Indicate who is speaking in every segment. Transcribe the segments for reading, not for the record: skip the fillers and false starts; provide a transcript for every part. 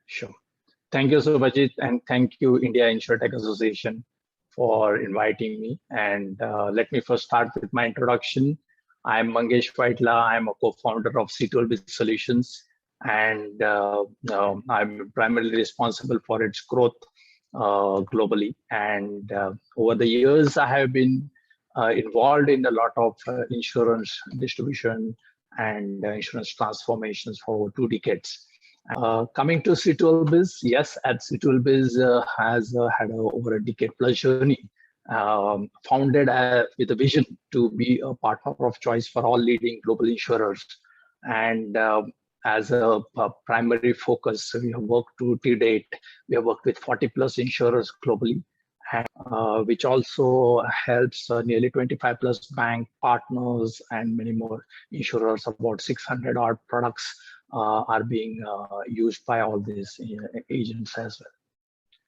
Speaker 1: Sure. Thank you, Subhajit, and thank you, India InsurTech Association, for inviting me. And let me first start with my introduction. I'm Mangesh Vaitla. I'm a co-founder of C2L BIZ Solutions, and I'm primarily responsible for its growth globally. And over the years, I have been involved in a lot of insurance distribution and insurance transformations for over 2 decades. Coming to C2L BIZ, yes, at C2L BIZ has had over a decade plus journey, founded with a vision to be a partner of choice for all leading global insurers. And as a primary focus, we have worked to date, we have worked with 40 plus insurers globally, and, which also helps nearly 25 plus bank partners and many more insurers. About 600 odd products are being used by all these agents as well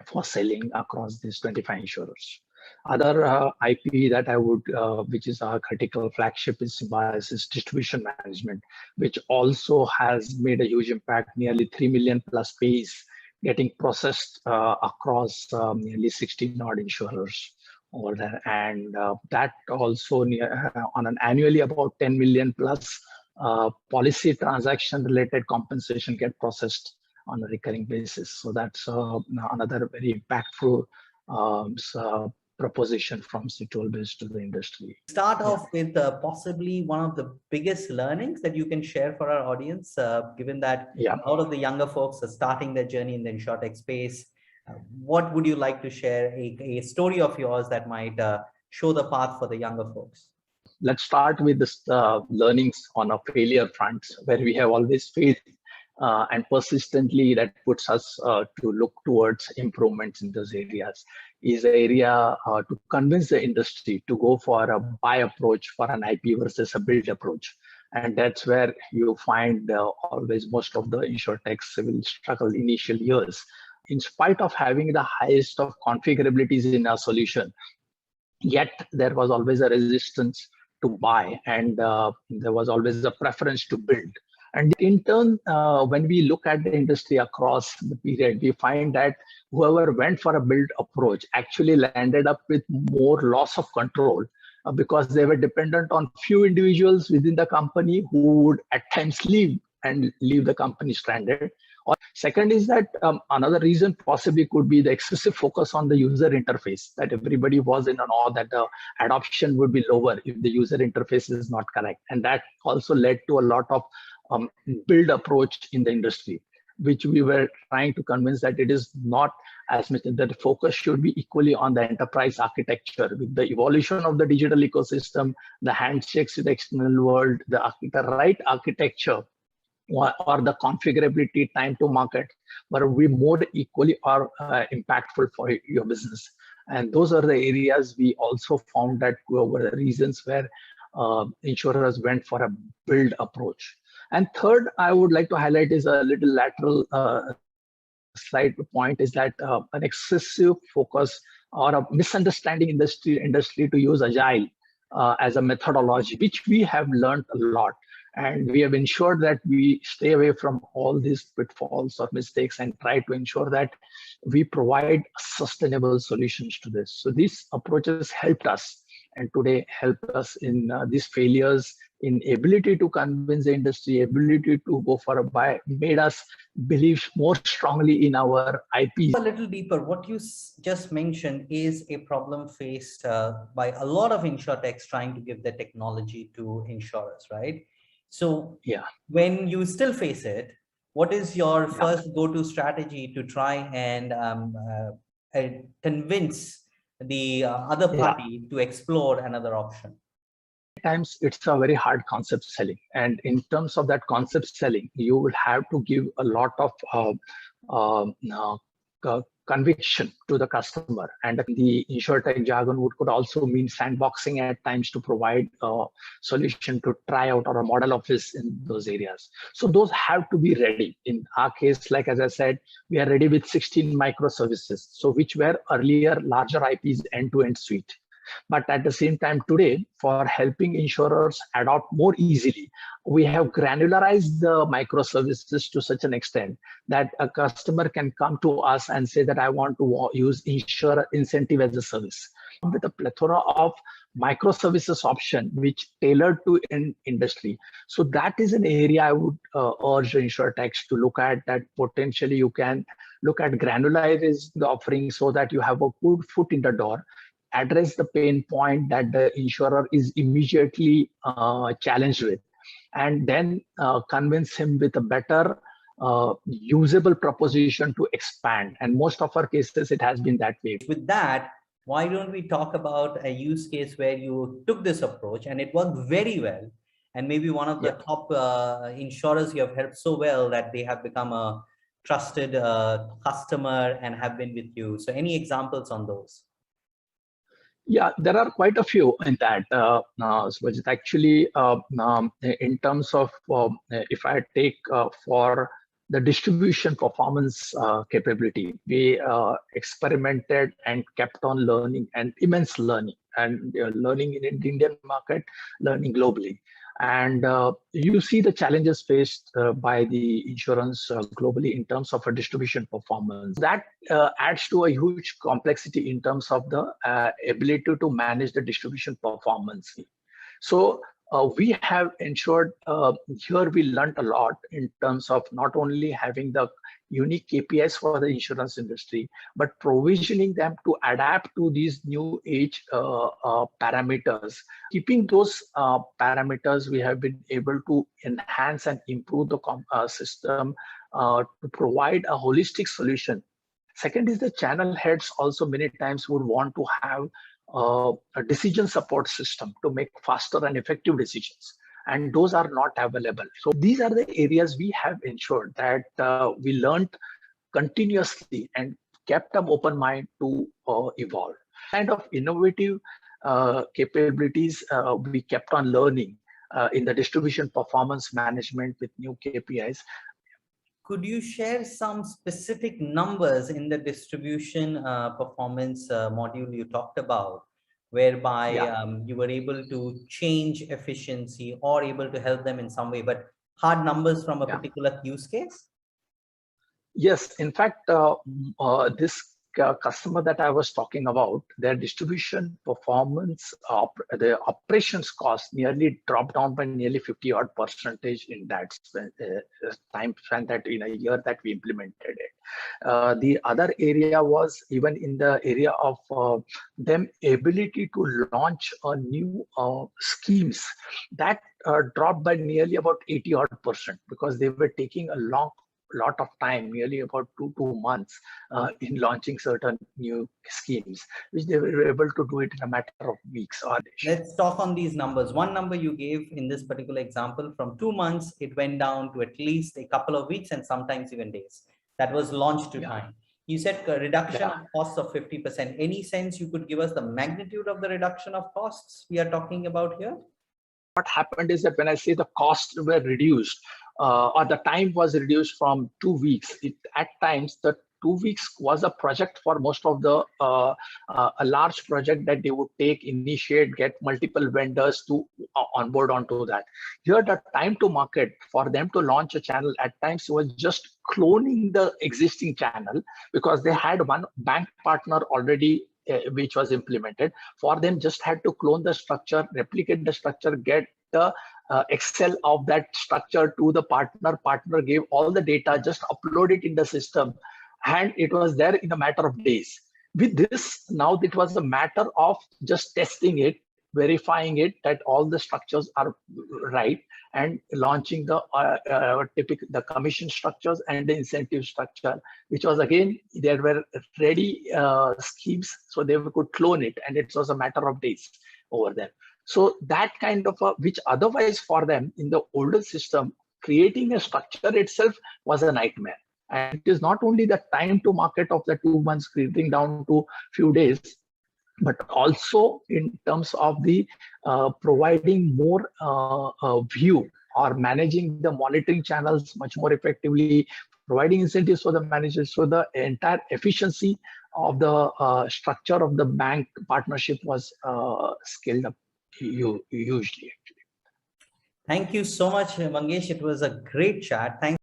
Speaker 1: for selling across these 25 insurers. Other IP that I would, which is our critical flagship, is Symbiosis Distribution Management, which also has made a huge impact. Nearly 3 million plus pays getting processed across nearly 16 odd insurers over there, and that also on an annually about 10 million plus policy transaction related compensation get processed on a recurring basis. So that's another very impactful proposition from C2L BIZ to the industry.
Speaker 2: Start off with possibly one of the biggest learnings that you can share for our audience, given that a lot of the younger folks are starting their journey in the insurtech space. What would you like to share, a story of yours that might show the path for the younger folks?
Speaker 1: Let's start with the learnings on a failure front, where we have always failed and persistently that puts us to look towards improvements in those areas. Is the area to convince the industry to go for a buy approach for an IP versus a build approach. And that's where you find always most of the insurtechs will struggle initial years. In spite of having the highest of configurabilities in our solution, yet there was always a resistance to buy, and there was always a preference to build. And in turn, when we look at the industry across the period, we find that whoever went for a build approach actually landed up with more loss of control because they were dependent on few individuals within the company who would at times leave the company stranded. Or second is that another reason possibly could be the excessive focus on the user interface, that everybody was in an awe that the adoption would be lower if the user interface is not correct. And that also led to a lot of build approach in the industry, which we were trying to convince that it is not as much, that the focus should be equally on the enterprise architecture. With the evolution of the digital ecosystem, the handshakes with the external world, the right architecture or the configurability time to market will be more equally or impactful for your business. And those are the areas we also found that were the reasons where insurers went for a build approach. And third, I would like to highlight is a little lateral side point, is that an excessive focus or a misunderstanding industry to use agile as a methodology, which we have learned a lot. And we have ensured that we stay away from all these pitfalls or mistakes and try to ensure that we provide sustainable solutions to this. So these approaches helped us, and today help us in these failures, in ability to convince the industry, ability to go for a buy, made us believe more strongly in our IP.
Speaker 2: A little deeper, what you just mentioned is a problem faced by a lot of insurtechs trying to give the technology to insurers, right? So when you still face it, what is your first go-to strategy to try and convince the other party to explore another option?
Speaker 1: Times it's a very hard concept selling, and in terms of that concept selling, you will have to give a lot of conviction to the customer, and the insurtech jargon could also mean sandboxing at times to provide a solution to try out or a model office in those areas. So those have to be ready. In our case, like as I said, we are ready with 16 microservices, so which were earlier larger IPs end-to-end suite. But at the same time today, for helping insurers adopt more easily, we have granularized the microservices to such an extent that a customer can come to us and say that I want to use insurer incentive as a service. With a plethora of microservices option which tailored to industry. So that is an area I would urge insurtechs to look at, that potentially you can look at granularizing the offering so that you have a good foot in the door, address the pain point that the insurer is immediately challenged with, and then convince him with a better usable proposition to expand. And most of our cases, it has been that way.
Speaker 2: With that, why don't we talk about a use case where you took this approach and it worked very well, and maybe one of the top insurers you have helped so well that they have become a trusted customer and have been with you. So any examples on those?
Speaker 1: Yeah, there are quite a few in that. Actually, in terms of, if I take for the distribution performance capability, we experimented and kept on learning, and immense learning, and learning in the Indian market, learning globally. And you see the challenges faced by the insurance globally in terms of a distribution performance. That adds to a huge complexity in terms of the ability to manage the distribution performance. So we have ensured, here we learned a lot in terms of not only having the unique KPIs for the insurance industry, but provisioning them to adapt to these new age parameters. Keeping those parameters, we have been able to enhance and improve the system to provide a holistic solution. Second is the channel heads also many times would want to have a decision support system to make faster and effective decisions, and those are not available. So these are the areas we have ensured that we learned continuously and kept an open mind to evolve. Kind of innovative capabilities we kept on learning in the distribution performance management with new KPIs.
Speaker 2: Could you share some specific numbers in the distribution performance module you talked about, whereby you were able to change efficiency or able to help them in some way, but hard numbers from a particular use case?
Speaker 1: Yes, in fact, this customer that I was talking about, their distribution performance, the operations cost nearly dropped down by nearly 50% in that time span, that in a year that we implemented it. The other area was even in the area of them ability to launch a new schemes that dropped by nearly about 80% because they were taking a lot of time, nearly about 2 months in launching certain new schemes, which they were able to do it in a matter of weeks or days.
Speaker 2: Let's talk on these numbers. One number you gave in this particular example, from 2 months, it went down to at least a couple of weeks and sometimes even days. That was launched to time. You said a reduction of costs of 50%. Any sense you could give us the magnitude of the reduction of costs we are talking about here?
Speaker 1: What happened is that when I say the costs were reduced, or the time was reduced from 2 weeks, at times the 2 weeks was a project for most of the a large project that they would take, initiate, get multiple vendors to onboard onto that. Here the time to market for them to launch a channel at times was just cloning the existing channel, because they had one bank partner already which was implemented. For them, just had to clone the structure, replicate the structure, get the Excel of that structure to the partner. Partner gave all the data, just upload it in the system, and it was there in a matter of days. With this, now it was a matter of just testing it, verifying it that all the structures are right, and launching the typical the commission structures and the incentive structure, which was again, there were ready schemes, so they could clone it, and it was a matter of days over there. So that kind of which otherwise for them in the older system, creating a structure itself was a nightmare. And it is not only the time to market of the 2 months creeping down to few days, but also in terms of the providing more view or managing the monitoring channels much more effectively, providing incentives for the managers. So the entire efficiency of the structure of the bank partnership was scaled up hugely.
Speaker 2: Thank you so much, Mangesh. It was a great chat. Thanks